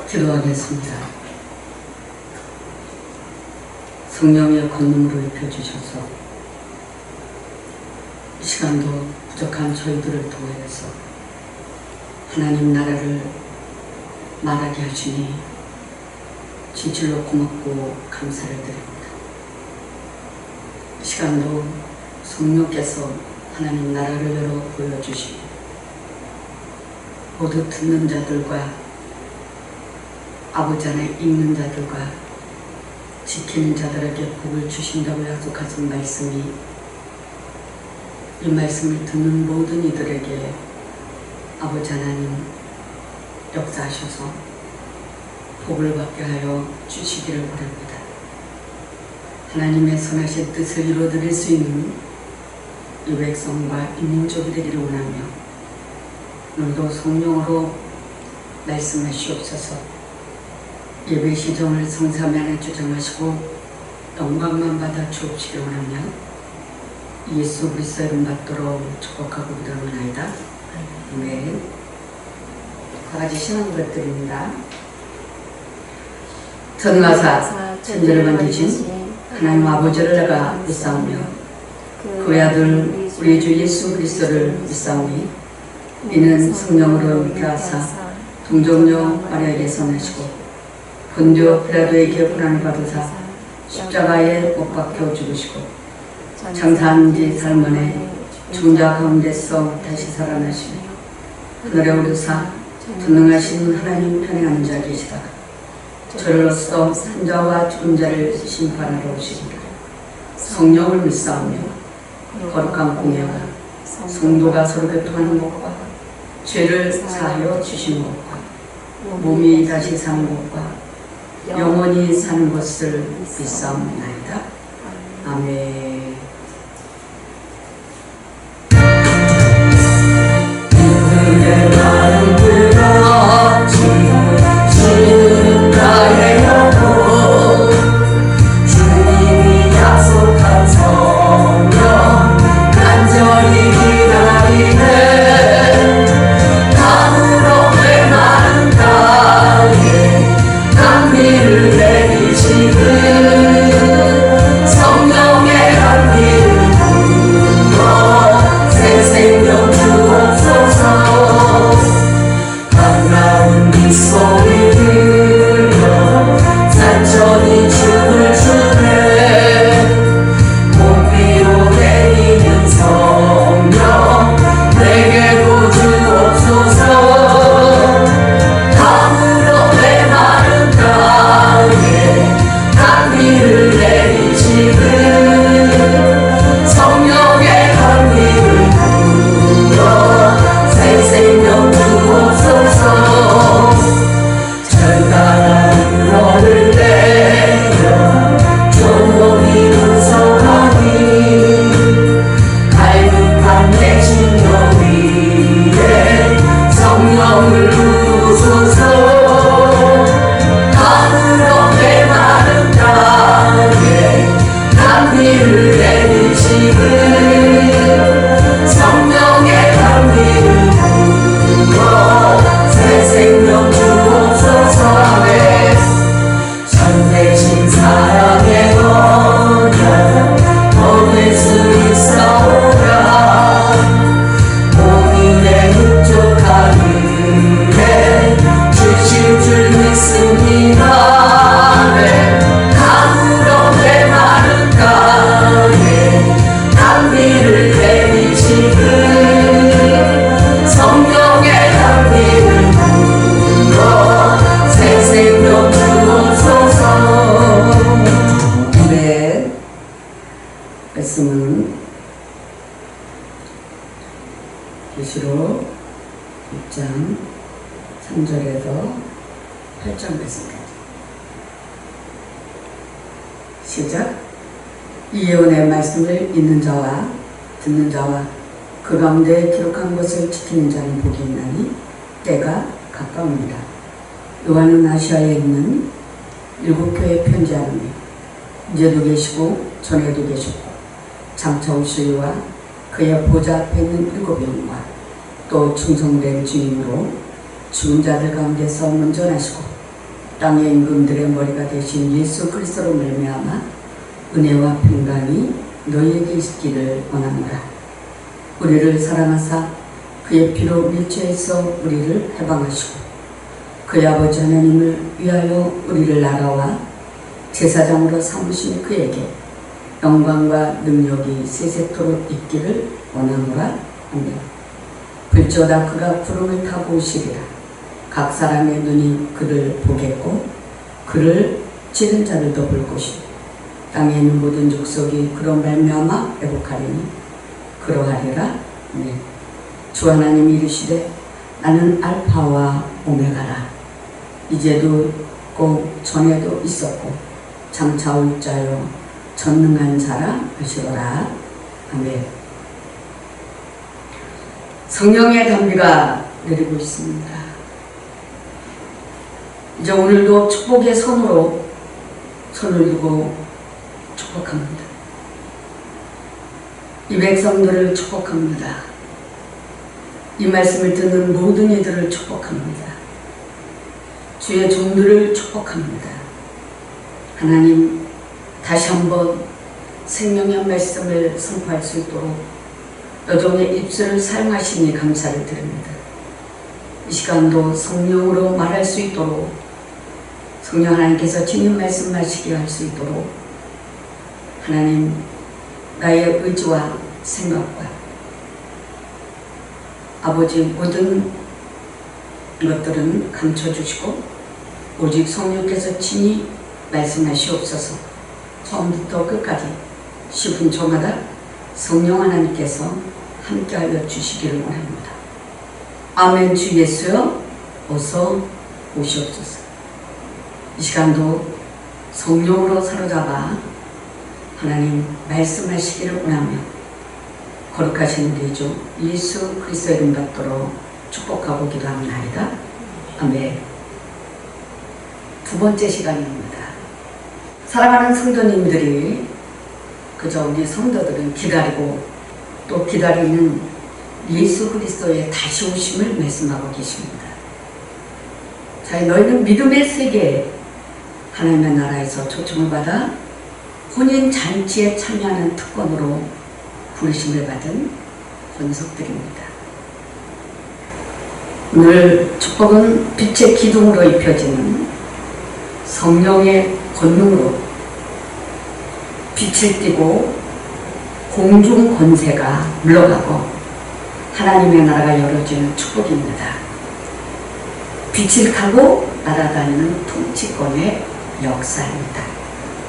기도하겠습니다. 성령의 권능으로 입혀주셔서 이 시간도 부족한 저희들을 도와서 하나님 나라를 말하게 하시니 진실로 고맙고 감사를 드립니다. 이 시간도 성령께서 하나님 나라를 열어 보여주시고 모두 듣는 자들과 아버지 안에 읽는 자들과 지키는 자들에게 복을 주신다고 약속하신 말씀이 이 말씀을 듣는 모든 이들에게 아버지 하나님 역사하셔서 복을 받게 하여 주시기를 바랍니다. 하나님의 선하신 뜻을 이루어드릴 수 있는 이 백성과 이 민족이 되기를 원하며 오늘도 성령으로 말씀하시옵소서. 예배 시정을 성삼위 안에 주장하시고 영광만 받아 주옵시기 원하며 예수 그리스도의 이름 받도록 축복하고 기도하나이다. 아멘. 다 같이 신앙 고백드립니다. 전능하사 천지를 만드신 하나님 아버지를 내가 믿사오며 그의 아들 우리 주 예수 그리스도를 믿사오니 이는 성령으로 잉태하사 동정녀 마리아에게서 나시고 본디오 빌라도에게 고난을 받으사 십자가에 못 박혀 죽으시고 장사한 지 사흘 만에 죽은 자 가운데서 다시 살아나시며 하늘에 오르사 전능하신 하나님 편에 앉아 계시다가 저로서 산자와 죽은 자를 심판하러 오시리라. 성령을 믿사오며 거룩한 공예와 성도가 서로 교통하는 것과 죄를 사하여 주시는 것과 몸이 다시 사는 것과 영원히 사는 것을 믿사옵나이다. 아멘. 그의 마음 들어 주님 나의 영혼 주님이 약속한 성령 간절히 기다리네. 한비를 내리시는 성령의 한비를 불어 새 생명 주옵소서. 반가운 빗소리 들려 산천이 춤을 추네. 봄비로 내리는 성령 내게도 주옵소서. 한비를 내리시는 성령의 한비를 불어 새 생명 주옵소서. 철가는 너를 내려 조용히 분성하니 갈급한 내 심령 위에 성령을 부으소서. 한비를 내리시는 성령의 한비를 불어 새 생명 주옵소서. 아멘. 전 대신 사랑의 언약 얻을 수 있사오라. 오늘의 흡족한 은혜 주실 줄 믿습니다. 아멘. 한비를 내리시는 성령의 한비를 불어 새 생명 주옵소서. 네, 말씀은 계시록 6장 3절에서 8장 말씀까지. 시작. 이 예언의 말씀을 읽는 자와 듣는 자와 그 가운데 기록한 것을 지키는 자는 복이 있나니 때가 가까웁니다. 요한은 아시아에 있는 7교회에 편지하노니 이제도 계시고 전에도 계셨고 장차 오시리와 그의 보좌 앞에 있는 7 영과 또 충성된 주님으로 죽은 자들 가운데서 먼저 나시고 땅의 임금들의 머리가 되신 예수 그리스도로 말미암아 은혜와 평강이 너희에게 있기를 원하노라. 우리를 사랑하사 그의 피로 밀죄에서 우리를 해방하시고 그의 아버지 하나님을 위하여 우리를 나라와 제사장으로 삼으신 그에게 영광과 능력이 세세토록 있기를 원하노라. 아멘. 불지어다 그가 구름을 타고 오시리라. 각 사람의 눈이 그를 보겠고 그를 찌른 자들도 볼 것이고 땅에 있는 모든 족속이 그로 말미암아 회복하리니 그러하리라. 네. 주 하나님이 이르시되 나는 알파와 오메가라. 이제도 있고 전에도 있었고 장차 올 자요 전능한 자라 하시로라. 아멘. 성령의 단비가 내리고 있습니다. 이제 오늘도 축복의 손으로 손을 두고 축복합니다. 이 백성들을 축복합니다. 이 말씀을 듣는 모든 이들을 축복합니다. 주의 종들을 축복합니다. 하나님, 다시 한번 생명의 말씀을 선포할 수 있도록 여종의 입술을 사용하시니 감사를 드립니다. 이 시간도 성령으로 말할 수 있도록 성령 하나님께서 주님 말씀하시게 할 수 있도록 하나님, 나의 의지와 생각과 아버지 모든 것들은 감춰주시고 오직 성령께서 친히 말씀하시옵소서. 처음부터 끝까지 10분 초마다 성령 하나님께서 함께하여 주시기를 원합니다. 아멘. 주 예수여 어서 오시옵소서. 이 시간도 성령으로 사로잡아 하나님 말씀하시기를 원하며 거룩하신 우리 주 예수 그리스도의 이름 받도록 축복하고 기도합니다. 아멘. 두 번째 시간입니다. 사랑하는 성도님들이 그저 우리 성도들은 기다리고 또 기다리는 예수 그리스도의 다시 오심을 말씀하고 계십니다. 자, 너희는 믿음의 세계에 하나님의 나라에서 초청을 받아 혼인 잔치에 참여하는 특권으로 부르심을 받은 권속들입니다. 오늘 축복은 빛의 기둥으로 입혀지는 성령의 권능으로 빛을 띠고 공중 권세가 물러가고 하나님의 나라가 열어지는 축복입니다. 빛을 타고 날아다니는 통치권의 역사입니다.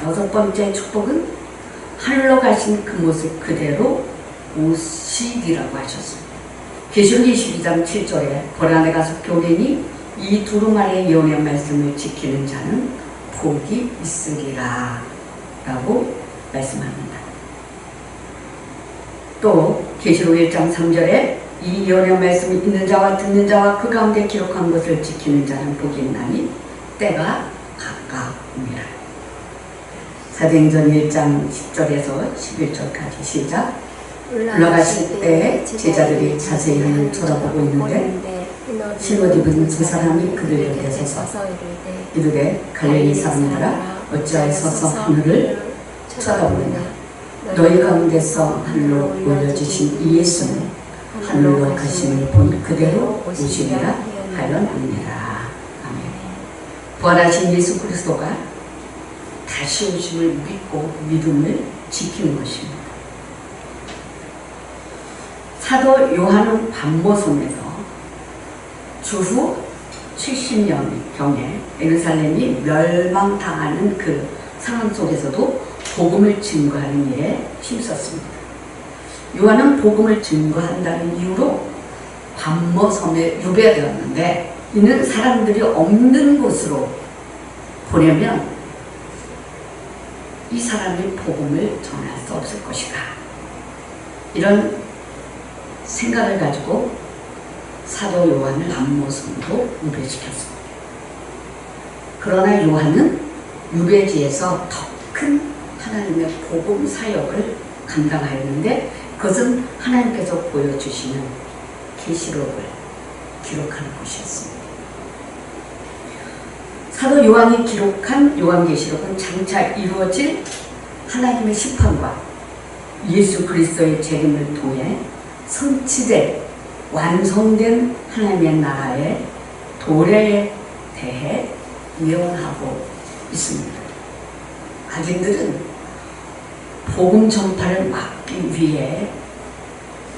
여섯 번째 축복은 하늘로 가신 그 모습 그대로 오시리라고 하셨습니다. 계시록 22장 7절에 고란에 가서 교리니 이 두루마리의 예언의 말씀을 지키는 자는 복이 있으리라 라고 말씀합니다. 또 계시록 1장 3절에 이 예언의 말씀이 있는 자와 듣는 자와 그 가운데 기록한 것을 지키는 자는 복이 있나니 때가 가까움이라. 사도행전 1장 10절에서 11절까지 시작. 올라가실 때 제자들이 자세히 하늘 쳐다보고 있는데 실옷 입은 두 사람이 그들 곁에 서서 이르되 갈릴리 사람들아 어찌하여 서서 하늘을 쳐다보느냐. 너희 가운데서 하늘로 올려주신 이 예수는 하늘로 가심을 본 그대로 오시리라 하였느니라. 아멘. 부활하신 예수 그리스도가 다시 오심을 믿고 믿음을 지키는 것입니다. 사도 요한은 반모섬에서 주후 70년경에 예루살렘이 멸망당하는 그 상황 속에서도 복음을 증거하는 일에 힘썼습니다. 요한은 복음을 증거한다는 이유로 반모섬에 유배되었는데 이는 사람들이 없는 곳으로 보내면 이 사람이 복음을 전할 수 없을 것이다. 이런 생각을 가지고 사도 요한을 반모섬으로 유배시켰습니다. 그러나 요한은 유배지에서 더 큰 하나님의 복음 사역을 감당하였는데 그것은 하나님께서 보여주시는 계시록을 기록하는 곳이었습니다. 사도 요한이 기록한 요한계시록은 장차 이루어질 하나님의 심판과 예수 그리스도의 재림을 통해 성취된 완성된 하나님의 나라의 도래에 대해 예언하고 있습니다. 악인들은 복음 전파를 막기 위해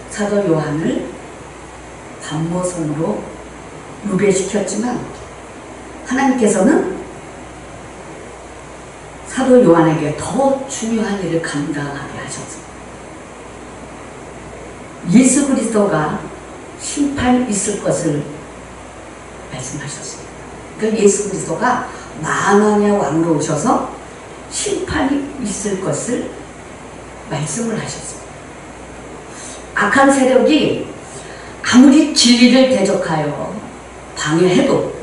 사도 요한을 반모성으로 유배시켰지만 하나님께서는 사도 요한에게 더 중요한 일을 감당하게 하셨습니다. 예수 그리스도가 심판이 있을 것을 말씀하셨습니다. 그러니까 예수 그리스도가 만왕의 왕으로 오셔서 심판이 있을 것을 말씀을 하셨습니다. 악한 세력이 아무리 진리를 대적하여 방해해도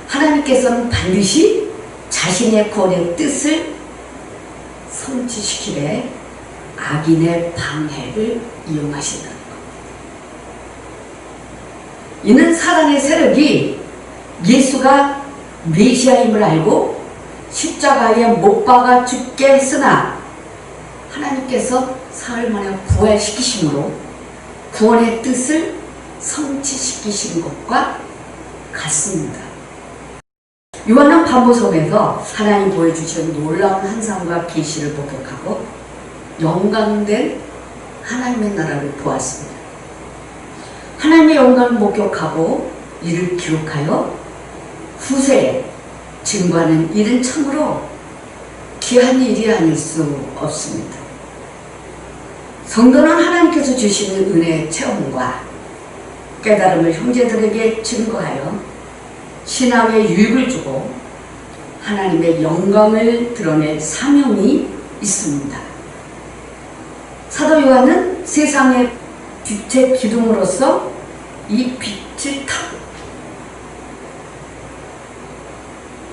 하나님께서는 반드시 자신의 구원의 뜻을 성취시키되 악인의 방해를 이용하신다는 것. 이는 사단의 세력이 예수가 메시아임을 알고 십자가에 못 박아 죽게 했으나 하나님께서 사흘 만에 부활시키심으로 구원의 뜻을 성취시키신 것과 같습니다. 요한은 반모섬에서 하나님 보여주신 놀라운 환상과 계시를 목격하고 영광된 하나님의 나라를 보았습니다. 하나님의 영광을 목격하고 이를 기록하여 후세에 증거하는 일은 참으로 귀한 일이 아닐 수 없습니다. 성도는 하나님께서 주시는 은혜의 체험과 깨달음을 형제들에게 증거하여 신앙에 유익을 주고 하나님의 영광을 드러낼 사명이 있습니다. 사도 요한은 세상의 빛의 기둥으로서 이 빛을 타고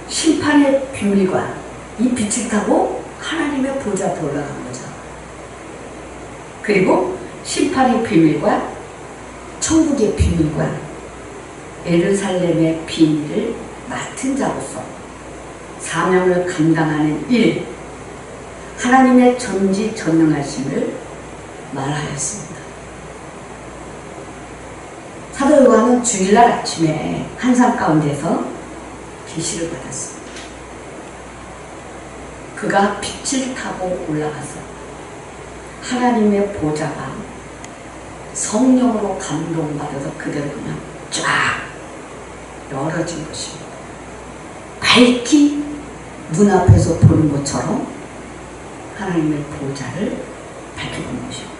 심판의 비밀과 이 빛을 타고 하나님의 보좌 앞에 올라간 거죠. 그리고 심판의 비밀과 천국의 비밀과 예루살렘의 비밀을 맡은 자로서 사명을 감당하는 일, 하나님의 전지전능하심을 말하였습니다. 사도 요한은 주일날 아침에 환상 가운데서 계시를 받았습니다. 그가 빛을 타고 올라가서 하나님의 보좌가 성령으로 감동받아서 그대로 그냥 쫙 열어진 것입니다. 밝히 눈앞에서 보는 것처럼 하나님의 보좌를 밝혀본 것입니다.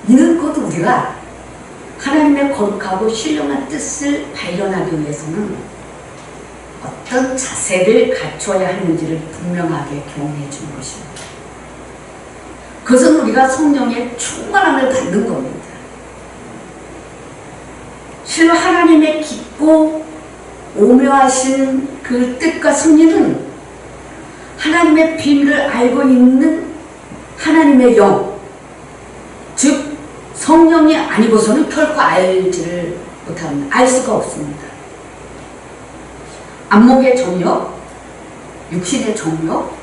이는 곧 우리가 하나님의 거룩하고 신령한 뜻을 발견하기 위해서는 어떤 자세를 갖춰야 하는지를 분명하게 경험해 주는 것입니다. 그것은 우리가 성령의 충만함을 받는 겁니다. 실로 하나님의 깊고 오묘하신 그 뜻과 섭리는 하나님의 비밀을 알고 있는 하나님의 영, 즉 성령이 아니고서는 결코 알지를 못합니다. 알 수가 없습니다. 안목의 정욕, 육신의 정욕,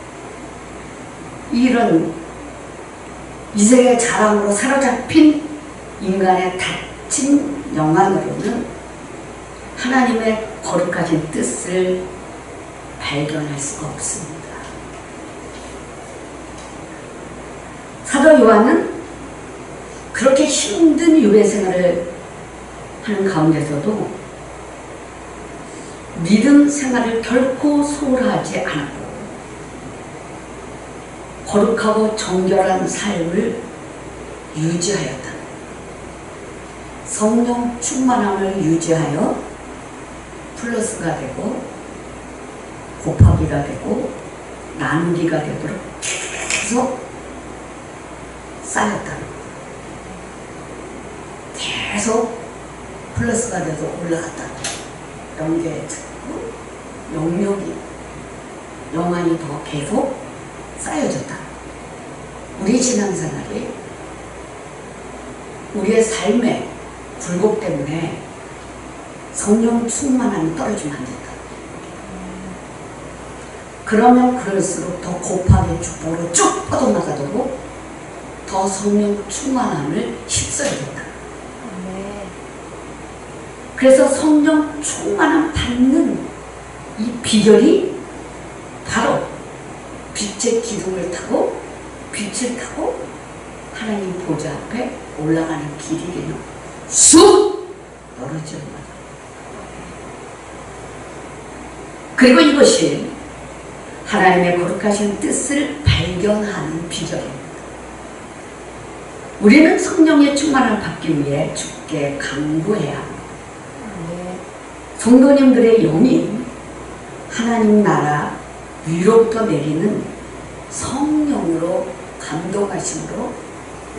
이런 이생의 자랑으로 사로잡힌 인간의 닫힌 영안으로는 하나님의 거룩하신 뜻을 발견할 수가 없습니다. 사도 요한은 그렇게 힘든 유배 생활을 하는 가운데서도 믿음 생활을 결코 소홀하지 않았고 거룩하고 정결한 삶을 유지하였다. 성령 충만함을 유지하여 플러스가 되고 곱하기가 되고 나누기가 되도록 계속 쌓였다는 것. 계속 플러스가 돼서 올라갔다는 것. 영계에 듣고 영역이 영안이 더 계속 쌓여졌다. 우리 신앙생활이 우리의 삶의 굴곡 때문에 성령 충만함이 떨어지면 안 된다. 그러면 그럴수록 더 곱하게 축복으로 쭉 뻗어나가도록 더 성령 충만함을 휩써야 된다. 그래서 성령 충만함 받는 이 비결이 바로 빛의 기둥을 타고 빛을 타고 하나님 보좌 앞에 올라가는 길이래요. 쑥 떨어지는 거다. 그리고 이것이 하나님의 거룩하신 뜻을 발견하는 비결입니다. 우리는 성령의 충만함을 받기 위해 주께 간구해야 합니다. 성도님들의 영이 하나님 나라 위로부터 내리는 성령으로 감동하심으로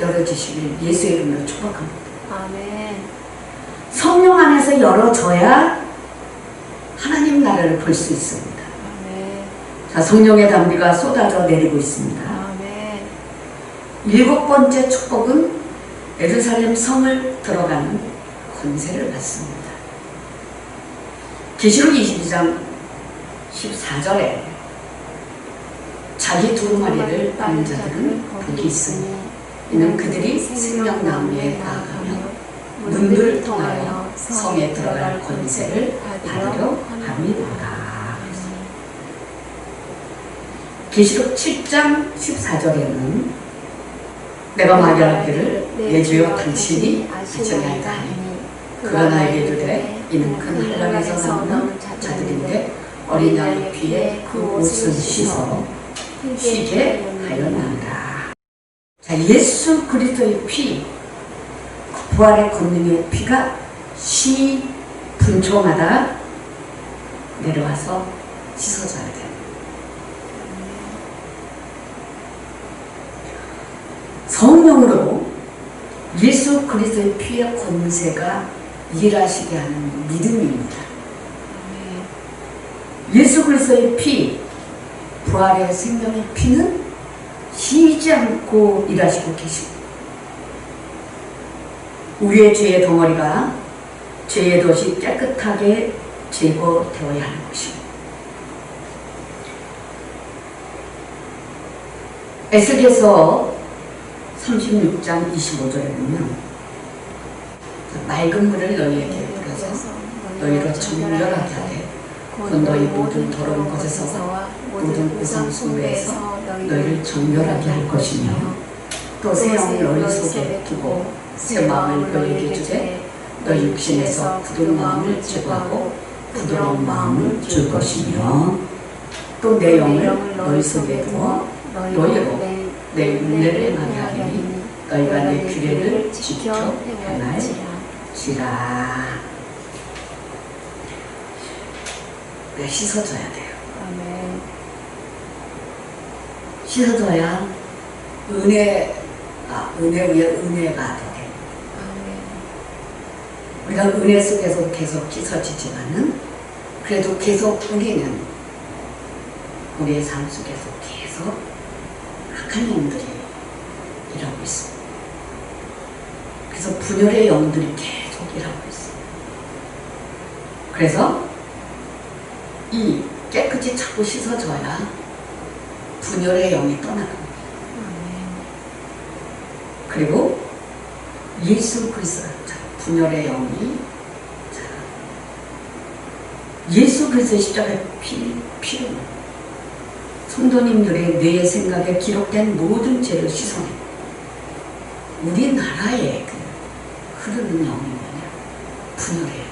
열어주시길 예수의 이름으로 축복합니다. 아멘. 성령 안에서 열어져야 하나님 나라를 볼 수 있습니다. 아멘. 자, 성령의 담비가 쏟아져 내리고 있습니다. 아멘. 7번째 축복은 예루살렘 성을 들어가는 권세를 받습니다. 계시록 22장 14절에 자기 두루마리를 따는 자들은 복이 있으니 이는 그들이 생명나무에 나아가며 문들을 통하여 성에 들어갈 권세를 받으려 함이로다. 계시록 7장 14절에는 내가 말하기를 내 주여 당신이 아시나이다 하니 그가 나에게 이르되 이는 큰 한량에서 나오는 자들인데 어린 양의 피에 그 옷을 씻어 희게 하였나이다. 자, 예수 그리스도의 피, 부활의 권능의 피가 시 분초마다 내려와서 씻어져야 돼요. 성령으로 예수 그리스도의 피의 권세가 일하시게 하는 믿음입니다. 예수 그리스도의 피, 부활의 생명의 피는 쉬지 않고 일하시고 계십니다. 우리의 죄의 덩어리가 죄의 덫이 깨끗하게 제거되어야 하는 것입니다. 에스겔서 36장 25절에 보면 맑은 물을 너희에게 뿌려서 너희를 정결하게 하되 곧 너희 모든 더러운 것에서와 모든 우상 숭배에서 너희를 정결하게 할 것이며 또 새 영을 너희 속에 두고 새 마음을 너희에게 주되 너희 육신에서 굳은 마음을 제거하고 부드러운 마음을 줄 것이며 또 내 영을 너희 속에 두어 너희로 내 은혜를 행하게 하리니 너희가 내 규례를 지켜 행할지라. 씻어줘야 돼요. 아멘. 씻어줘야 은혜 위에 은혜가 더 돼요. 우리가 은혜 속에서 계속 씻어지지만은 그래도 계속 우리는 우리의 삶 속에서 계속 악한 영들이 일하고 있습니다. 그래서 분열의 영들이 계속 일하고 있어요. 그래서 이 깨끗이 자꾸 씻어줘야 분열의 영이 떠나갑니다. 그리고 예수 그리스도 분열의 영이 예수 그리스도의 십자가의 피로 성도님들의 뇌의 생각에 기록된 모든 죄를 씻어내 우리나라에 흐르는 영이 뭐냐? 분열의 영.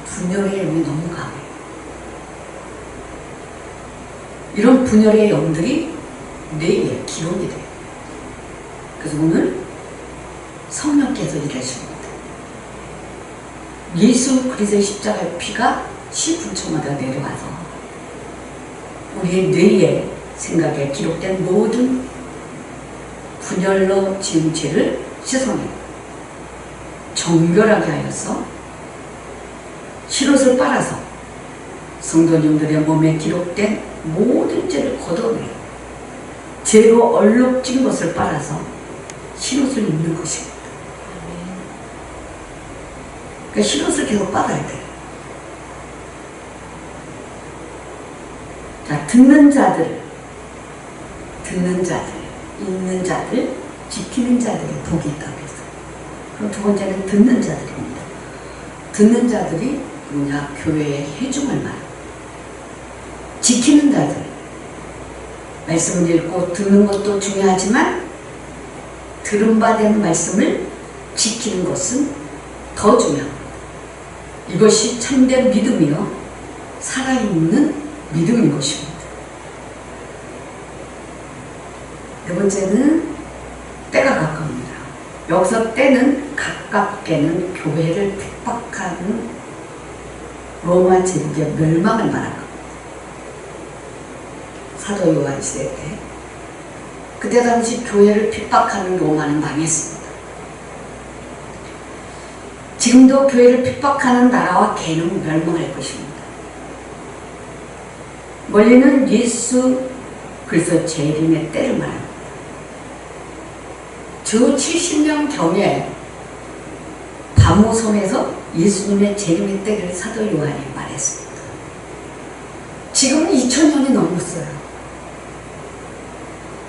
분열의 영이 너무 강해요. 이런 분열의 영들이 뇌에 기록이 돼요. 그래서 오늘 성령께서 일하십니다. 예수 그리스도의 십자가의 피가 시분초마다 내려와서 우리의 뇌의 생각에 기록된 모든 분열로 지은 죄를 씻어내고 정결하게 하여서 흰옷을 빨아서 성도님들의 몸에 기록된 모든 죄를 걷어내고 죄로 얼룩진 것을 빨아서 흰옷을 입는 것입니다. 그러니까 흰옷을 계속 빨아야 돼요. 자, 듣는 자들, 읽는 자들, 지키는 자들이 복이 있다고 했어요. 그럼 두 번째는 듣는 자들입니다. 듣는 자들이 뭐냐? 교회의 해중을 말합니다. 지키는 자들, 말씀을 읽고 듣는 것도 중요하지만 들은 바 되는 말씀을 지키는 것은 더 중요합니다. 이것이 참된 믿음이요, 살아있는 믿음인 것입니다. 네 번째는 때가 가까웁니다. 여기서 때는 가깝게는 교회를 핍박하는 로마 제국의 멸망을 말한 겁니다. 사도 요한 시대 때 그때 당시 교회를 핍박하는 로마는 망했습니다. 지금도 교회를 핍박하는 나라와 개는 멸망할 것입니다. 멀리는 예수 그리스도 재림의 때를 말합니다. 저 70년 경에 밤오섬에서 예수님의 재림의 때를 사도 요한이 말했습니다. 지금은 2000년이 넘었어요.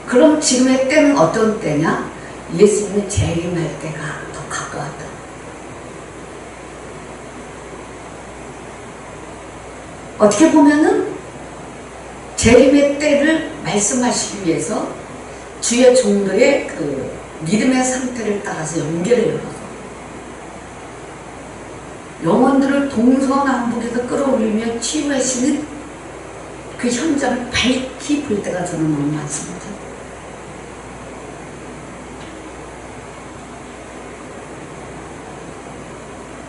그럼 지금의 때는 어떤 때냐? 예수님의 재림할 때가 더 가까웠다. 어떻게 보면은 재림의 때를 말씀하시기 위해서 주의 종들의 그 믿음의 상태를 따라서 연결을 열어서 영혼들을 동서남북에서 끌어올리며 치유하시는 그 현장을 밝히 볼 때가 저는 너무 많습니다.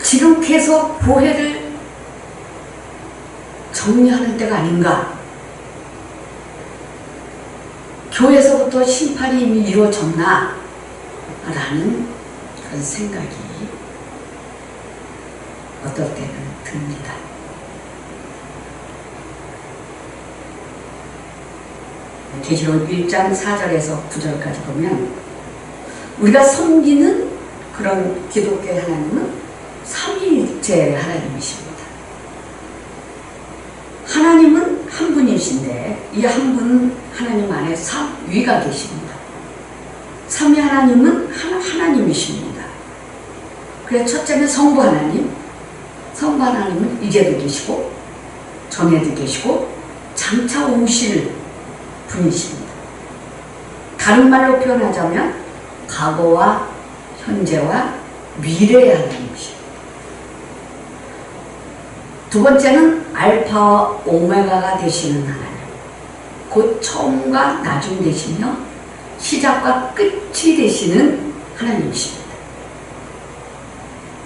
지금 계속 교회를 정리하는 때가 아닌가? 교회에서부터 심판이 이미 이루어졌나? 라는 그런 생각이 어떨 때는 듭니다. 계시록 1장 4절에서 9절까지 보면 우리가 섬기는 그런 기독교의 하나님은 삼위일체 하나님이십니다. 하나님은 한 분이신데 이 한 분은 하나님 안에 삼위가 계십니다. 삼위 하나님은 하나님이십니다. 그래서 첫째는 성부 하나님, 성부 하나님은 이제도 계시고 전에도 계시고 장차 오실 분이십니다. 다른 말로 표현하자면 과거와 현재와 미래의 하나님이십니다. 두 번째는 알파와 오메가가 되시는 하나님, 곧 처음과 나중 되시며 시작과 끝이 되시는 하나님이십니다.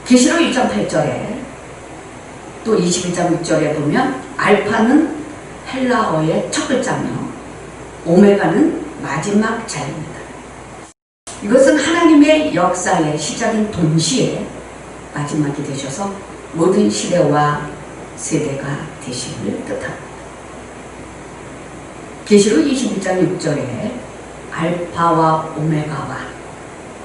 계시록 1장 8절에 또 21장 6절에 보면 알파는 헬라어의 첫 글자며 오메가는 마지막 자입니다. 이것은 하나님의 역사의 시작인 동시에 마지막이 되셔서 모든 시대와 세대가 되심을 뜻합니다. 계시록 21장 6절에 알파와 오메가와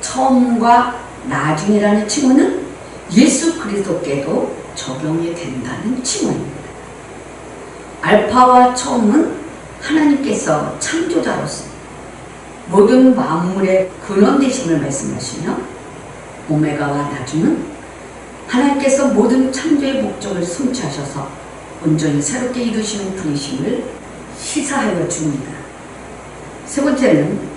처음과 나중이라는 칭호는 예수 그리스도께도 적용이 된다는 칭호입니다. 알파와 처음은 하나님께서 창조자로서 모든 만물의 근원 되심을 말씀하시며 오메가와 나중은 하나님께서 모든 창조의 목적을 성취하셔서 온전히 새롭게 이루시는 분이심을 시사하여 줍니다. 세 번째는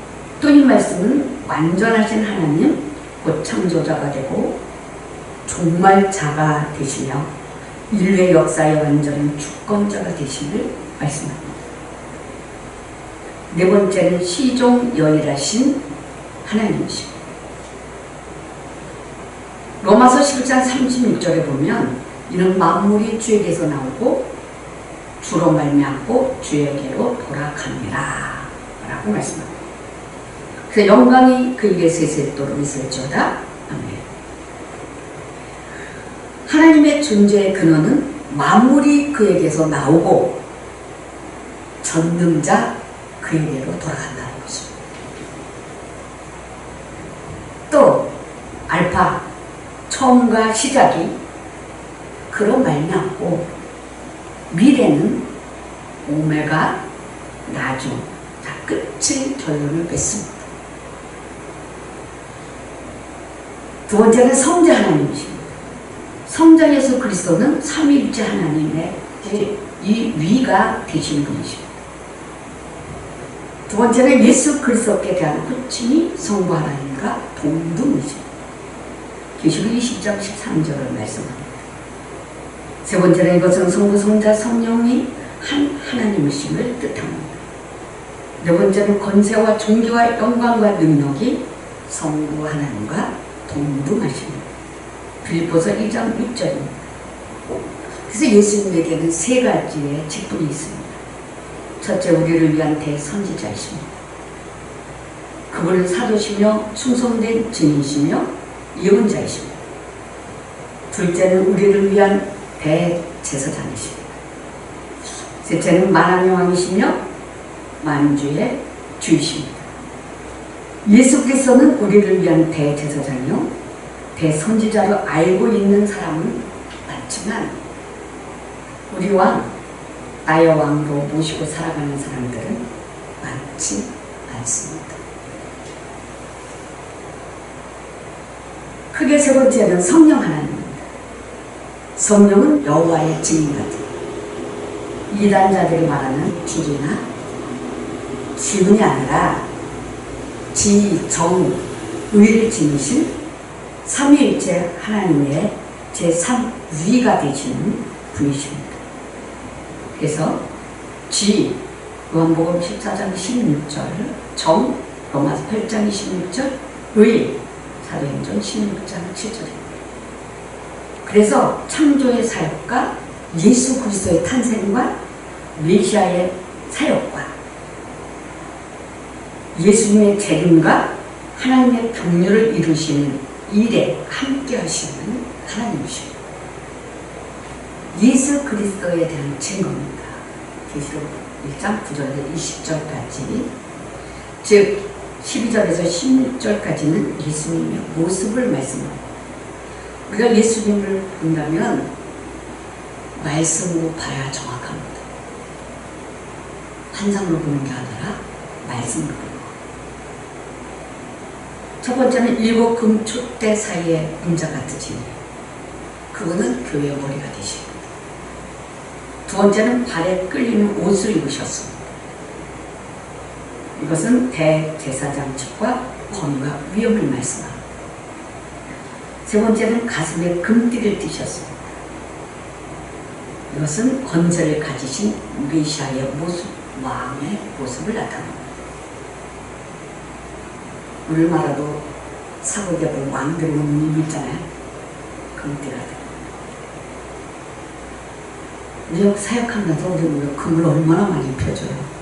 또 이 말씀은 완전하신 하나님 곧 창조자가 되고 종말자가 되시며 인류의 역사의 완전한 주권자가 되심을 말씀합니다. 네 번째는 시종연일하신 하나님이십니다. 로마서 11장 36절에 보면 이는 만물이 주에게서 나오고 주로 말미암고 주에게로 돌아갑니다 라고 말씀합니다. 그래서 영광이 그에게 세세토록 있을지어다. 아멘. 하나님의 존재의 근원은 만물이 그에게서 나오고 전능자 그에게로 돌아간다는 것입니다. 또 알파 처음과 시작이 그로 말미암고 미래는 오메가, 나중. 자, 끝의 결론을 맺습니다. 두 번째는 성자 하나님이십니다. 성자 예수 그리스도는 삼위일체 하나님의 이 위가 되신 분이십니다. 두 번째는 예수 그리스도께 대한 호칭이 성부 하나님과 동등이십니다. 계시록 20장 13절을 말씀합니다. 세 번째는 이것은 성부, 성자, 성령이 한 하나님이심을 뜻합니다. 네 번째는 권세와 존귀와 영광과 능력이 성부 하나님과 동등하십니다. 빌립보서 2장 6절입니다. 그래서 예수님에게는 세 가지의 직분이 있습니다. 첫째, 우리를 위한 대선지자이십니다. 그분은 사도시며 충성된 증인이시며 예언자이십니다. 둘째는 우리를 위한 대제사장이십니다. 셋째는 만왕의 왕이시며 만주의 주이십니다. 예수 그리스도는 우리를 위한 대제사장이요 대선지자로 알고 있는 사람은 많지만 우리 왕, 나의 왕으로 모시고 살아가는 사람들은 많지 않습니다. 크게 세 번째는 성령 하나님입니다. 성령은 여호와의 증인 같은 이단자들이 말하는 길이나 기분이 아니라 지, 정, 의를 지니신 삼위일체 하나님의 제3위가 되시는 분이십니다. 그래서 지, 요한복음 14장 16절, 정, 로마서 8장 26절, 의, 사도행전 16장 7절입니다. 그래서 창조의 사역과 예수 그리스도의 탄생과 메시아의 사역과 예수님의 재림과 하나님의 경륜을 이루시는 일에 함께 하시는 하나님이십니다. 예수 그리스도에 대한 증거입니다. 계시록 1장 9절에서 20절까지, 즉 12절에서 16절까지는 예수님의 모습을 말씀합니다. 우리가 예수님을 본다면 말씀으로 봐야 정확합니다. 환상으로 보는 게 아니라 말씀으로 보는 것. 첫 번째는 일곱 금촛대 사이에 임자 같으시니 그분은 교회의 머리가 되십니다. 두 번째는 발에 끌리는 옷을 입으셨습니다. 이것은 대제사장직과 권위와 위엄을 말씀합니다. 세 번째는 가슴에 금띠를 띠셨습니다. 이것은 권세를 가지신 메시아의 모습, 왕의 모습을 나타냅니다. 우리나라도 사극에 보면 왕들이 오는 일 있잖아요. 금띠가 되고. 우리가 사역하면서 우리 금을 얼마나 많이 입혀줘요.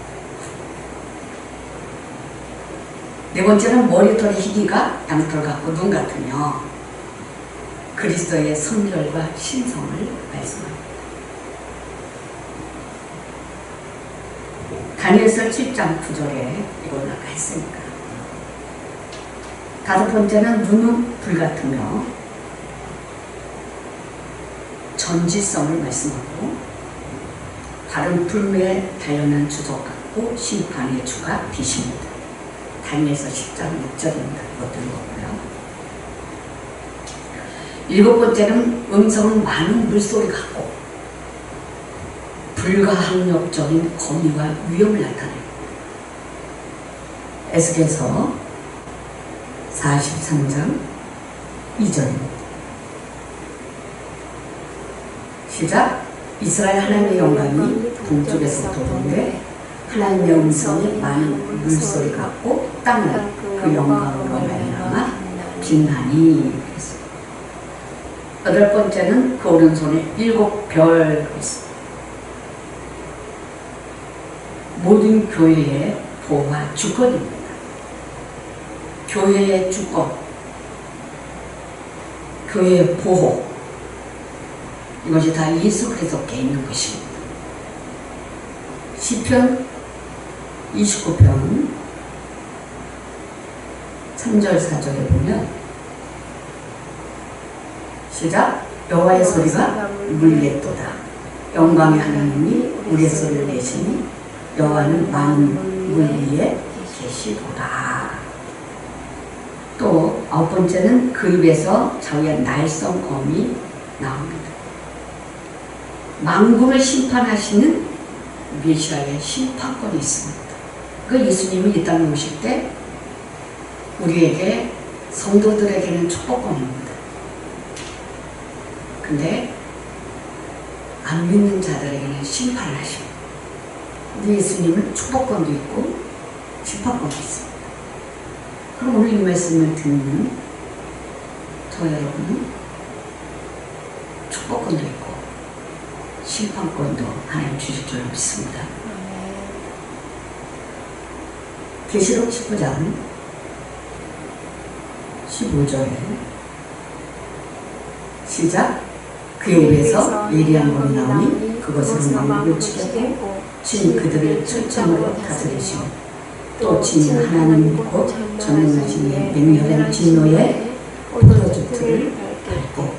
네 번째는 머리털의 희기가 양털 같고 눈 같으며 그리스도의 성결과 신성을 말씀합니다. 다니엘서 7장 9절에 이걸 아까 했으니까. 다섯 번째는 눈은 불 같으며 전지성을 말씀하고 발은 불매에 단련한 주석 같고 심판의 주가 되십니다. 다니엘서 10장 6절입니다. 이것도 읽었고요. 일곱 번째는 음성은 많은 물소리 같고 불가항력적인 권위와 위엄을 나타냅니다. 에스겔서 43장 2절입니다. 시작. 이스라엘 하나님의 영광이 동쪽에서 도는데 하나님의 음성이 많은 물소리 같고 땅을 그 영광으로 말미암아 빛나니. 여덟 번째는 그 오른손에 일곱 별 있습니다. 모든 교회의 보호와 주권입니다. 교회의 주권, 교회의 보호, 이것이 다 예수 그리스도께 있는 것입니다. 시편 29편 3절 4절에 보면 시작. 여호와의 소리가 물레도다. 영광의 하나님이 우리의 소리를 내시니 여호와는 많은 물 위에 계시도다. 또 9번째는 그 입에서 자기의 날성검이 나옵니다. 만군을 심판하시는 메시아의 심판권이 있습니다. 그 예수님이 이 땅에 오실 때 우리에게 성도들에게는 축복권입니다. 근데 안 믿는 자들에게는 심판을 하십니다. 근데 예수님은 축복권도 있고 심판권도 있습니다. 그럼 오늘 이 말씀을 듣는 저 여러분은 축복권도 있고 심판권도 하나님 주실 줄 믿습니다. 계시록 19장 15절에 시작. 그의 입에서 예리한 검이 나오니 그것은 만국을 치겠고 친 그들을 철창으로 다스리시고 또 친인 하나님 곧 전능하신 이의 맹렬한 진노에 포도주틀을 밟고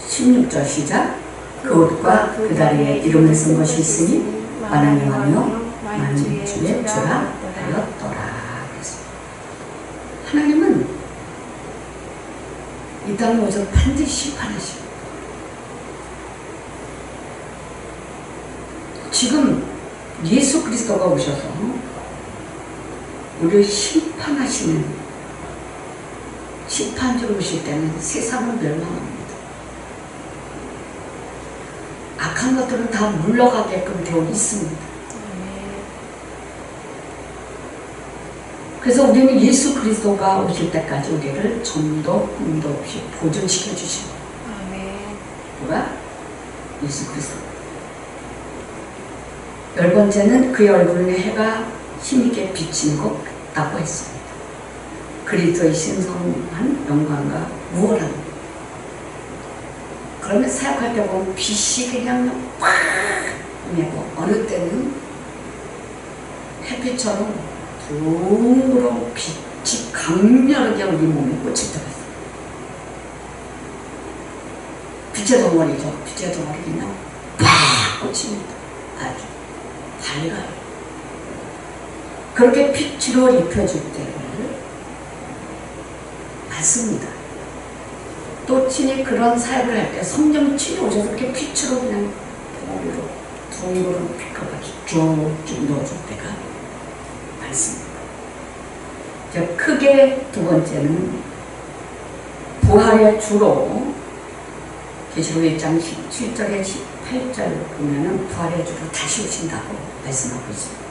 16절 시작. 그 옷과 그 다리에 이름을 쓴 것이 있으니 만왕의 왕이요 만주의 주라 하였더라. 하나님은 이 땅에 오셔서 반드시 심판하십니다. 지금 예수 그리스도가 오셔서 우리를 심판하시는 심판주로 오실 때는 세상을 멸망합니다. 악한 것들은 다 물러가게끔 되어 있습니다. 그래서 우리는 예수 그리스도가 오실 때까지 우리를 점도 흠도 없이 보존시켜 주십니다. 누가? 예수 그리스도. 10번째는 그의 얼굴에 해가 힘있게 비치는 것 같다고 했습니다. 그리스도의 신성한 영광과 무한함. 그러면 사역할 때 보면 빛이 그냥 팍 내고 어느 때는 햇빛처럼 둥그런 빛이 강렬하게 우리 몸에 꽂힐 때가 있어요. 빛의 덩어리죠. 빛의 덩어리 그냥 팍 꽂힙니다. 아주 밝아요. 그렇게 빛으로 입혀줄 때를 맞습니다. 또 친히 그런 사역을 할 때 성령 친히 오셔서 그렇게 빛으로 그냥 덩어리로 둥그런 빛과 쭉쭉 넣어줄 때가 많습니다. 크게 두 번째는 부활의 주로 계시록 1장 17절에 18절 보면은 부활의 주로 다시 오신다고 말씀하고 있습니다.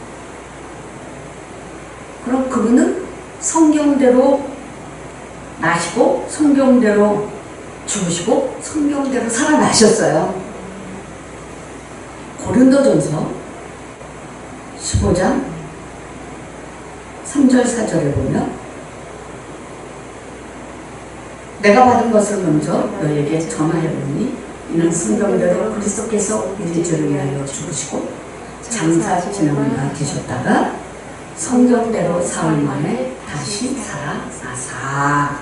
그럼 그분은 성경대로 나시고 성경대로 죽으시고 성경대로 살아나셨어요. 고린도전서 15장 3절 4절을 보면 내가 받은 것을 먼저 너에게 전하여보니 이는 성경대로 그리스도께서 우리 죄를 위하여 죽으시고 장사 지나가 계셨다가 성경대로 사흘 만에 다시 살아나사.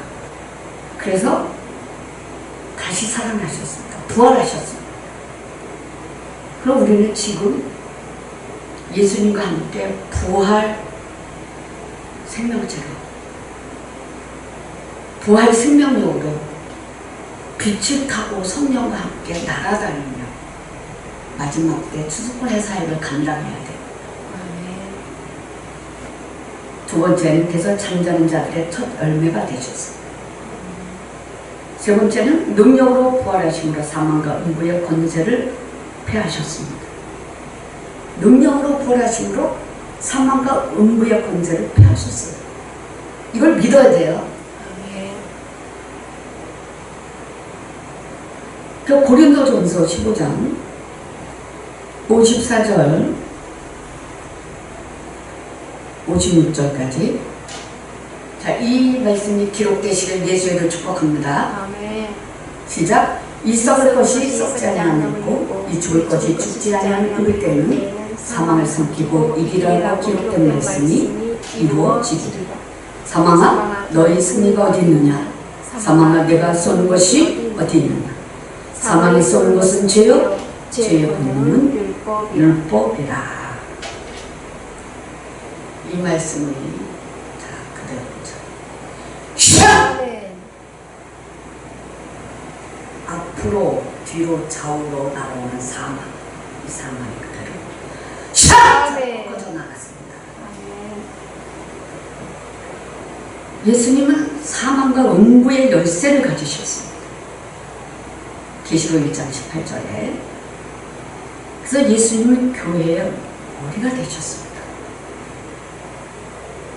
그래서 다시 살아나셨습니다. 부활하셨습니다. 그럼 우리는 지금 예수님과 함께 부활 생명체로 부활 생명력으로 빛을 타고 성령과 함께 날아다니며 마지막 때 추수권의 사역을 감당해야 돼요. 두 번째는 그래서 잠자는 자들의 첫 열매가 되셨어요. 세 번째는 능력으로 부활하심으로 사망과 음부의 권세를 패하셨습니다. 능력으로 부활하심으로 사망과 음부의 권세를 패하셨어요. 이걸 믿어야 돼요. 그 고린도전서 15장 54절 56절까지 자, 이 말씀이 기록되시길 예수를 축복합니다. 아멘. 시작. 이 썩을 것이 썩지 아니하고 이 죽을 것이 죽지 아니하는 그럴 때는 사망을 삼키고 이기라고 기록된 말씀이 이루어지리라. 사망아 너희 승리가 어디 있느냐? 사망아 내가 쏘는 것이 어디 있느냐? 사망이 쏘는 것은 죄요, 죄의 권능은 율법이라. 율법이라. 이 말씀이 자 그대로 보자. 샤! 아멘. 앞으로 뒤로 좌우로 날아오는 사망, 이 사망이 그대로 샤! 아멘. 꺼져 나갔습니다. 아멘. 예수님은 사망과 음부의 열쇠를 가지셨습니다. 계시록 1장 18절에. 그래서 예수님은 교회의 머리가 되셨습니다.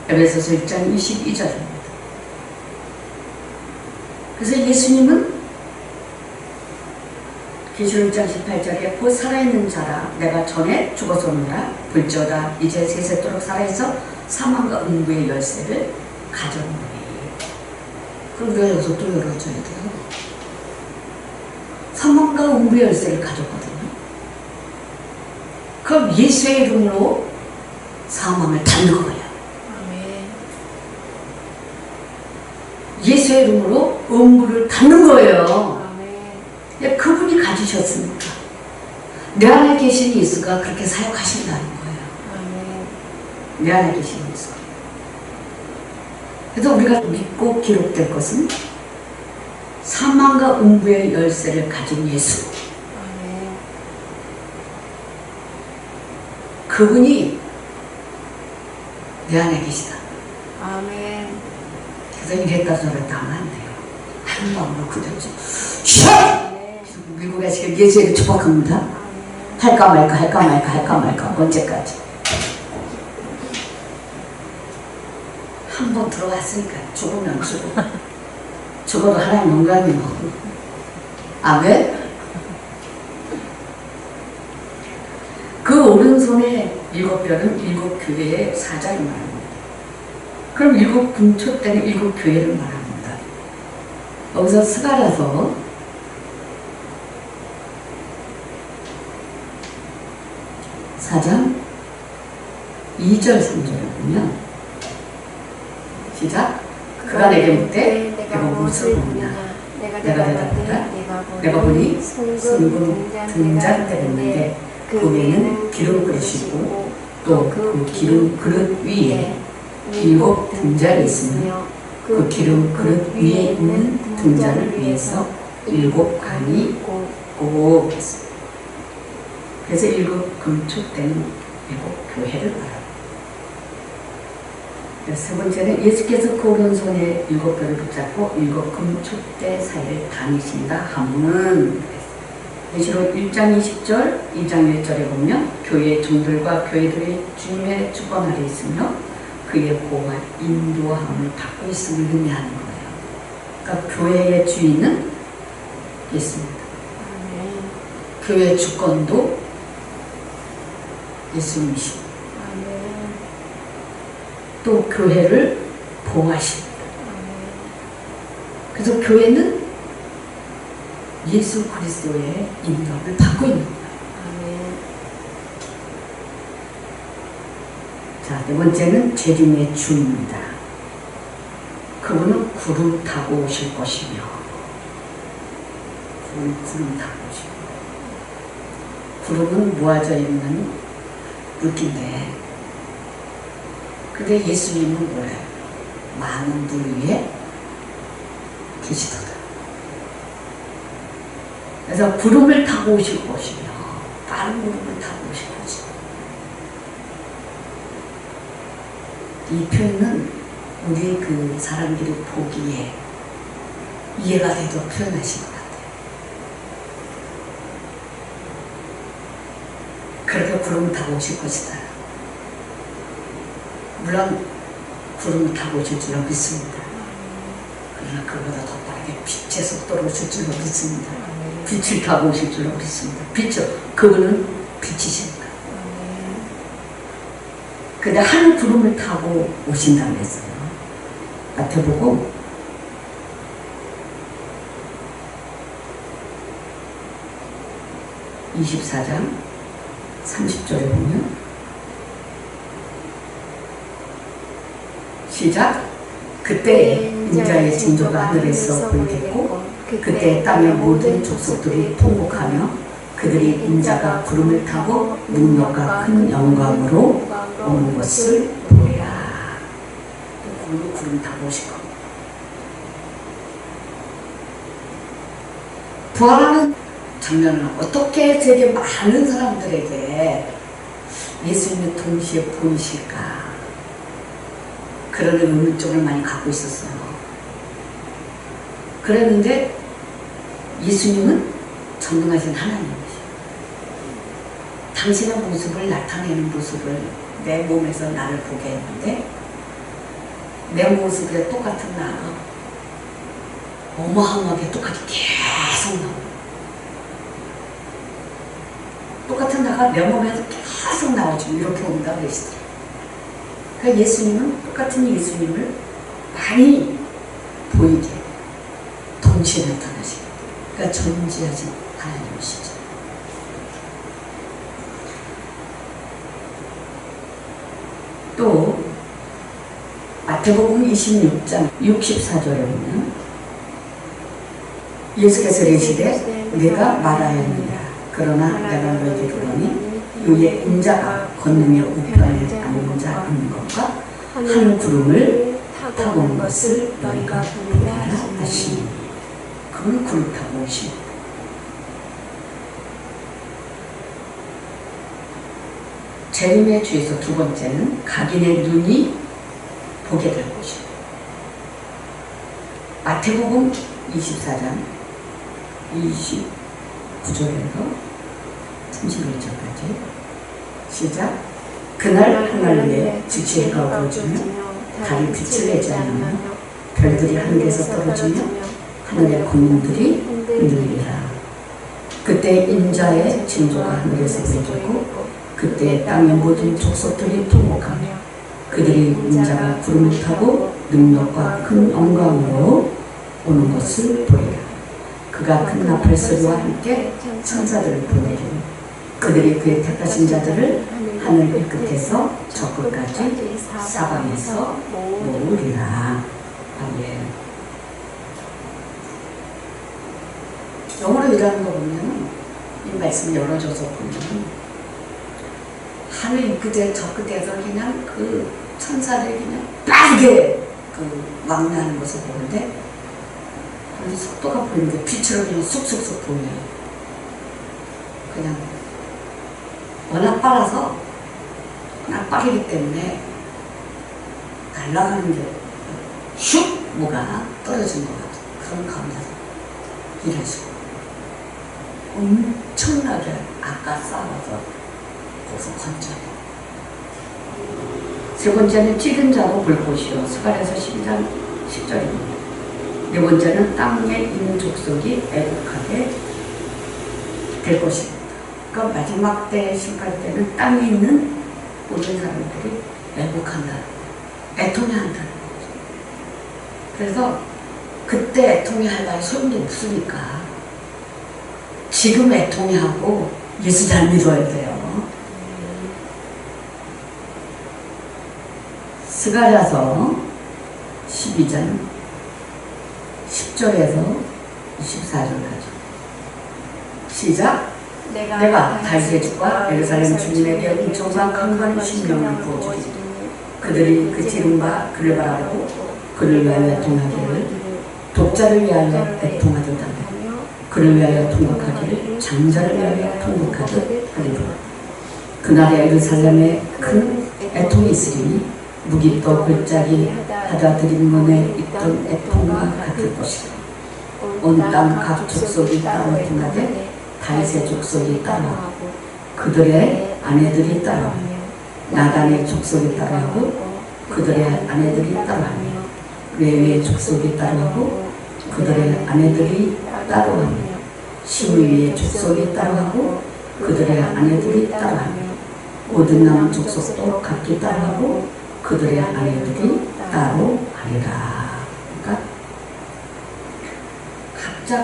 에베소서 1장 22절입니다. 그래서 예수님은 계시록 1장 18절에 곧 살아있는 자라 내가 전에 죽었었노라 볼지어다 이제 세세토록 살아있어 사망과 음부의 열쇠를 가져오니. 그럼 우리가 여기서 또 열어줘야 돼요. 사망과 음부의 열쇠를 가졌거든요. 그럼 예수의 이름으로 사망을 닫는 거예요. 아멘. 예수의 이름으로 음부를 닫는 거예요. 아멘. 그분이 가지셨으니까 내 안에 계신 예수가 그렇게 사역하신다는 거예요. 아멘. 내 안에 계신 예수가. 그래서 우리가 믿고 기록될 것은 사망과 음부의 열쇠를 가진 예수. 아멘. 그분이 내 안에 계시다. 아멘. 그래서 이랬다 저랬다 하면 안 돼요. 한 마음으로 그대로 샤! 아멘. 미국에 지금 예수에게 축복합니다. 아멘. 할까 말까 할까 말까 할까 말까 언제까지. 한 번 들어왔으니까 죽으면 죽어. 죽어도 하나님 영광이요. 아멘. 그 오른손에 7별은 7교회의 사자를 말합니다. 그럼 7금초 때는 7교회를 말합니다. 여기서 스가랴서 4장 2절 3절을 보면 시작. 그가 내게 묻되 내가 무엇을 보느냐. 내가 대답하되 내가 보니 순금 등잔 때렸는데 그 위에는 기름 그릇이고 또 그 기름 그릇 위에 7 등잔이 있으며 그 기름 그릇 위에 있는 등잔을 위해서 7 관이 있고 했습니다. 그래서 7금초대는 7교회를 말합니다. 세 번째는 예수께서 그 오른손에 7별을 붙잡고 7금초대 사이를 다니신다 함은 계시록 1장 20절, 2장 1절에 보면 교회의 종들과 교회들이 주님의 주권 아래 있으며 그의 보호와 인도함을 받고 있음을 의미하는 거예요. 그러니까 교회의 주인은 예수입니다. 아멘. 교회의 주권도 예수님이시고 아멘. 또 교회를 보호하십니다. 아멘. 그래서 교회는 예수 그리스도의 인도함을 받고 있는 거예요. 아멘. 자, 네 번째는 재림의 주입니다. 그분은 구름 타고 오실 것이며 구름 타고 오시고 구름은 모아져 있는 물기인데 근데 예수님은 뭐래요? 많은 물 위에 계시도다. 그래서 구름을 타고 오실 것이며 빠른 구름을 타고 오실 것이며 이 표현은 우리 그 사람들이 보기에 이해가 돼도 표현하신 것 같아요. 그렇게 구름을 타고 오실 것이다. 물론 구름을 타고 오실 줄로 믿습니다. 그러나 그보다 더 빠르게 빛의 속도로 오실 줄로 믿습니다. 빛을 타고 오실 줄로 믿습니다. 빛을, 그분은 빛이십니다. 근데 한 구름을 타고 오신다고 했어요. 마태복음 24장 30절에 보면 시작. 그때 인자의 징조가 하늘에서 보이겠고 그때 땅의 모든 족속들이 통곡하며 그들이 인자가 구름을 타고 능력과 큰 영광으로 오는 것을 보리라. 구름 타고 오실 겁니다. 부활하는 장면을 어떻게 되게 많은 사람들에게 예수님이 동시에 보이실까? 그런 의문점을 많이 갖고 있었어요. 그랬는데 예수님은 전능하신 하나님이시죠. 당신의 모습을 나타내는 모습을 내 몸에서 나를 보게 했는데 내 모습에 똑같은 나 어마어마하게 똑같이 계속 나오고 똑같은 나가 내 몸에서 계속 나오죠. 이렇게 온다 그러시더라고요. 그러니까 예수님은 똑같은 예수님을 많이 보이게 동시에 나타나시고 그러니까 전지하신 하나님이시죠. 또 마태복음 26장 64절에 보면 예수께서 이르시되 내가 말하였느니라 그러나 내가 너희에게 이르노니 이에 인자가 권능의 우편에 앉는 자 있는 것과 한 구름을 타고 온 것을 너희가 보리라 하시니 그걸 구름 타고 오십니다. 재림의 주에서 두 번째는 각인의 눈이 보게 될 것입니다. 마태복음 24장 29절에서 31절까지 시작. 그날 하늘에 즉시 해가 어두워지며 달이 빛을 내지 않으며 별들이 하늘에서 떨어지며 하늘의 권능들이 흔들리리라. 그때 인자의 징조가 하늘에서 보여지고 그때 땅의 모든 족속들이 통곡하며 그들이 인자가 구름을 타고 능력과 큰 영광으로 오는 것을 보리라. 그가 큰 나팔 소리와 함께 천사들을 보내리니 그들이 그의 택하신 자들을 하늘 끝에서 저 끝까지 사방에서 모으리라. 아멘. 영어로 일하는 거 보면 이 말씀 열어줘서 보면 하늘 이 끝에 저 끝에서 그냥 그 천사들이 그냥 빠르게 그 왕래하는 것을 보는데 그 속도가 보이는데 빛으로 그냥 쑥쑥쑥 보여요. 그냥 워낙 빨라서 워낙 빠르기 때문에 날아가는 게 슉 뭐가 떨어진 것 같은 그런 감자서 일하시고 엄청나게 아까 싸워서 거기서 건져요. 세 번째는 찌든 자로 볼 것이요 스가랴서 12장 10절입니다. 네 번째는 땅에 있는 족속이 애국하게 될 것입니다. 그러니까 마지막 때 심판 때는 땅에 있는 모든 사람들이 애국한다, 애통해한다는 거죠. 그래서 그때 애통해할 나의 소용이 없으니까 지금 애통해하고 예수 잘 믿어야 돼요. 스가랴서 12장 10절에서 24절까지 시작. 내가 다윗의 집과 예루살렘 주민에게 은총과 강건한 심령을 부어주리니 그들이 그 지름과 그를 바라보고 그를 위하여 애통하기를 독자를 위하여 애통하듯 하며 그를 위하여 통곡하기를 장자를 위하여 통곡하듯 하리라. 그날에 예루살렘에 큰 애통이 있으리니 무기또 골짜기 받아들인 문에 있던 애통과 같을 것이라. 온 땅 각 족속이 따로 애통하되 다윗의 족속이 따라하고 그들의 아내들이 따라하며 나단의 족속이 따라하고 그들의 아내들이 따라하며 레위의 족속이 따라하고 그들의 아내들이 따라하며 시므이의 족속이 따라하고 그들의 아내들이 따라하며 모든 남은 족속도 각기 따라하고 그들의 아내들이 따로 하리라. 그러니까 각자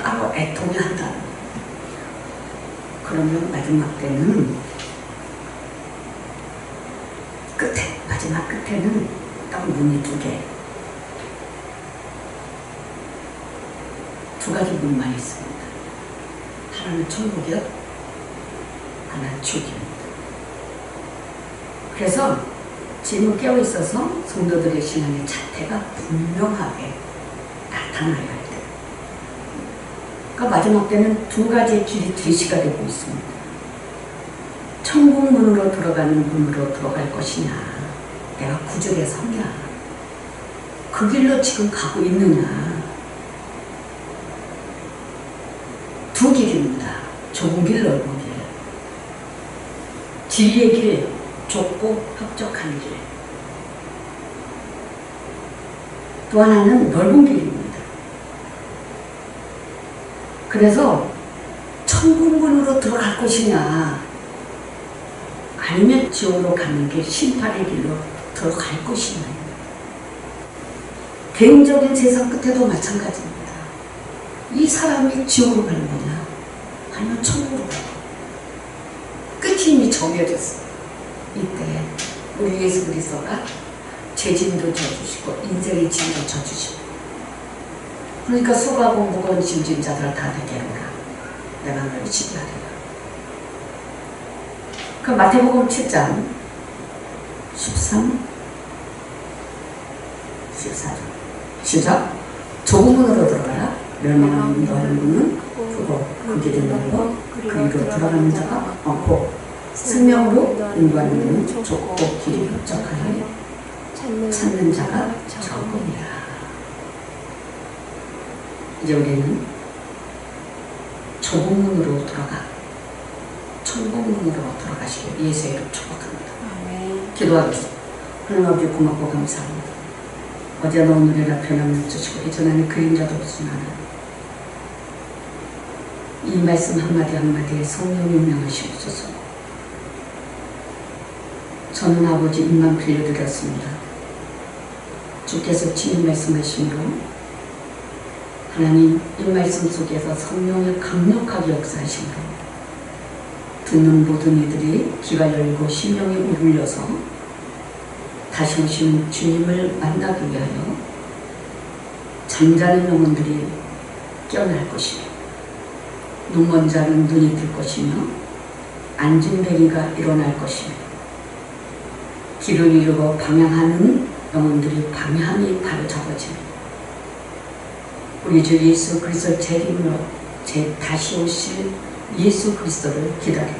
따로 애통해 한다는 거예요. 그러면 마지막 때는 마지막 끝에는 딱 문이 두 개. 두 가지 문만 있습니다. 하나는 천국이요, 하나는 지옥입니다. 그래서 지금 깨어있어서 성도들의 신앙의 자태가 분명하게 나타나야 할 때, 그러니까 마지막 때는 두 가지의 길이 제시가 되고 있습니다. 천국 문으로 들어가는 문으로 들어갈 것이냐, 내가 구절에 서냐, 그 길로 지금 가고 있느냐. 두 길입니다. 좁은 길, 넓은 길. 진리의 길, 좁고 흡족한 길. 또 하나는 넓은 길입니다. 그래서 천국 문으로 들어갈 것이냐, 아니면 지옥으로 가는 길, 심판의 길로 들어갈 것이냐. 개인적인 세상 끝에도 마찬가지입니다. 이 사람이 지옥으로 가는 거냐, 아니면 천국으로 가는 거냐. 끝이 이미 정해졌어요. 이때 우리 예수 그리스도가 죄짐도 져주시고 인생의 짐도 져주시고, 그러니까 수고하고 무거운 짐진 자들아 다 내게 오라, 내가 너를 치유하리라. 그 마태복음 7장 13, 14절 시작. 좁은 문으로 들어가라. 멸망하는 넓은 문은 크고 그 길이 넓어 그 위로 들어가는 자가 많고 생명으로 인도하는 문은 좁고 길이 흡족하여 찾는 자가 적으니라. 이제 우리는 좁은 문으로 들어가 천국 문으로 들어가시길 예수의 이름 축복합니다. 기도하겠습니다. 하나님 아버지 고맙고 감사합니다. 어제나 오늘이라 변함을 주시고 이전에는 그림자도 없으나 이 말씀 한마디 한마디에 성령이 명하시옵소서. 저는 아버지 입만 빌려드렸습니다. 주께서 친히 말씀하심으로 하나님 이 말씀 속에서 성령이 강력하게 역사하심으로 듣는 모든 이들이 귀가 열리고 심령이 울려서 다시 오시는 주님을 만나기 위하여 잠자는 영혼들이 깨어날 것이며 눈먼 자는 눈이 뜰 것이며 앉은 뱅이가 일어날 것이며 길을 이루고 방향하는 영혼들이 방향이 바로 잡아지며 우리 주 예수 그리스도 재림으로 다시 오실 예수 그리스도를 기다리며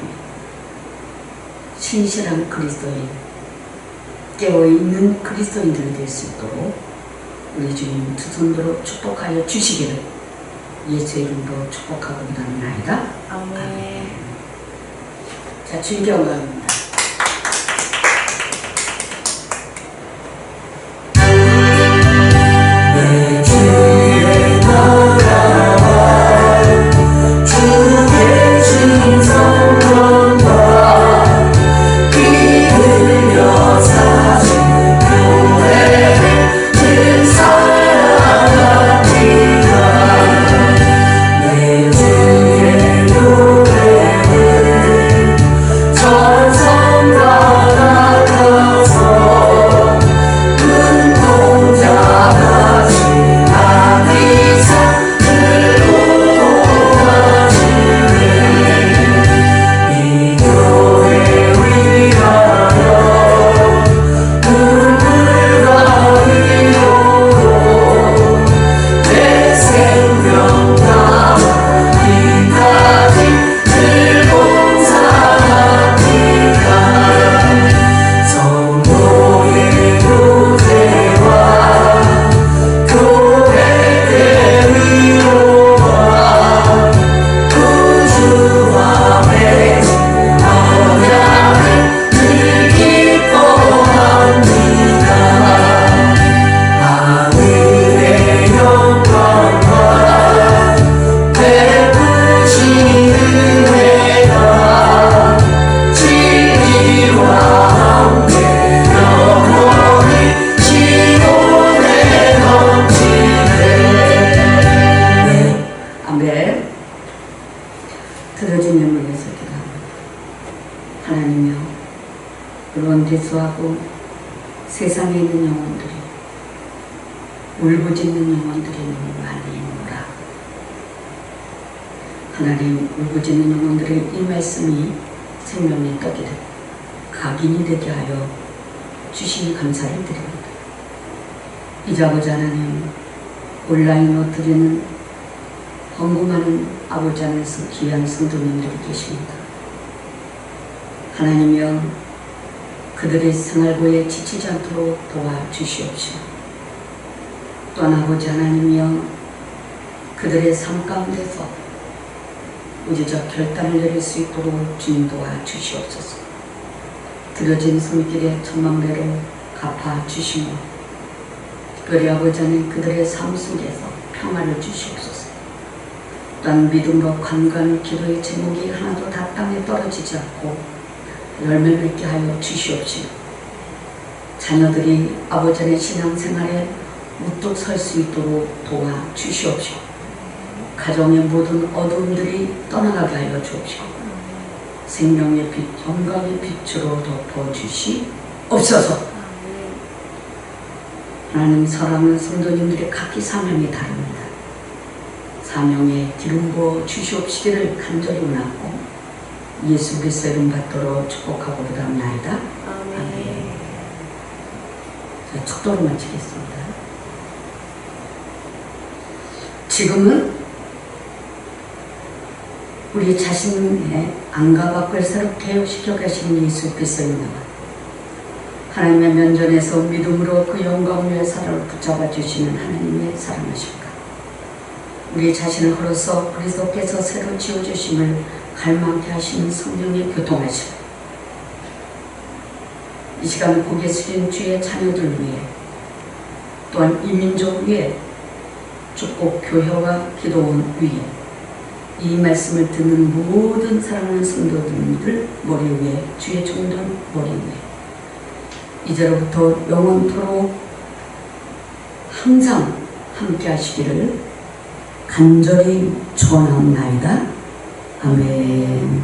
신실한 그리스도인, 깨어있는 그리스도인들이 될 수 있도록 우리 주님 두 손으로 축복하여 주시기를 예수의 이름으로 축복하고 기도합니다. 아멘. 자, 주님께 영광입니다. 대수하고 세상에 있는 영혼들이 울부짖는 영혼들이 너무 많이 있노라. 하나님 울부짖는 영혼들의 이 말씀이 생명의 떡이 되고 각인이 되게 하여 주시니 감사를 드립니다. 이제 아버지 하나님 온라인으로 드리는 헌금하는 아버지 안에서 귀한 성도님들이 계십니다. 하나님이여 그들의 생활고에 지치지 않도록 도와주시옵시오. 또한 아버지 하나님이여 그들의 삶 가운데서 의지적 결단을 내릴 수 있도록 주님 도와주시옵소서. 드려진 손길에 천만배로 갚아주시며 특별히 아버지 하나님 그들의 삶 속에서 평화를 주시옵소서. 또한 믿음으로 간구하는 기도의 제목이 하나도 다 땅에 떨어지지 않고 열매 맺게 하여 주시옵시며 자녀들이 아버지 하나님의 신앙생활에 우뚝 설 수 있도록 도와주시옵시고 가정의 모든 어두움들이 떠나가게 하여 주옵시고 생명의 빛, 영광의 빛으로 덮어주시옵소서. 하나님 사랑하는 성도님들의 각기 사명이 다릅니다. 사명에 기름 부어 주시옵시기를 간절히 원하고 예수 그리스도의 이름 받도록 축복하고 부담나이다. 아멘. 자, 축도로 마치겠습니다. 지금은 우리 자신의 안과 밖을 새롭게 개혁시켜 가시는 예수 그리스도의 이름으로 하나님의 면전에서 믿음으로 그 영광의 사랑을 붙잡아 주시는 하나님의 사랑하십니다. 우리 자신을 걸어서 그리스도께서 새로 지어주심을 갈망케 하시는 성령의 교통하심. 이 시간 고개 숙인 주의 자녀들 위해 또한 이민족 위에 축복 교회와 기도원 위에 이 말씀을 듣는 모든 사랑하는 성도들 머리 위에 주의 종들 머리 위에 이제로부터 영원토록 항상 함께 하시기를 간절히 축원하옵나이다. 아멘.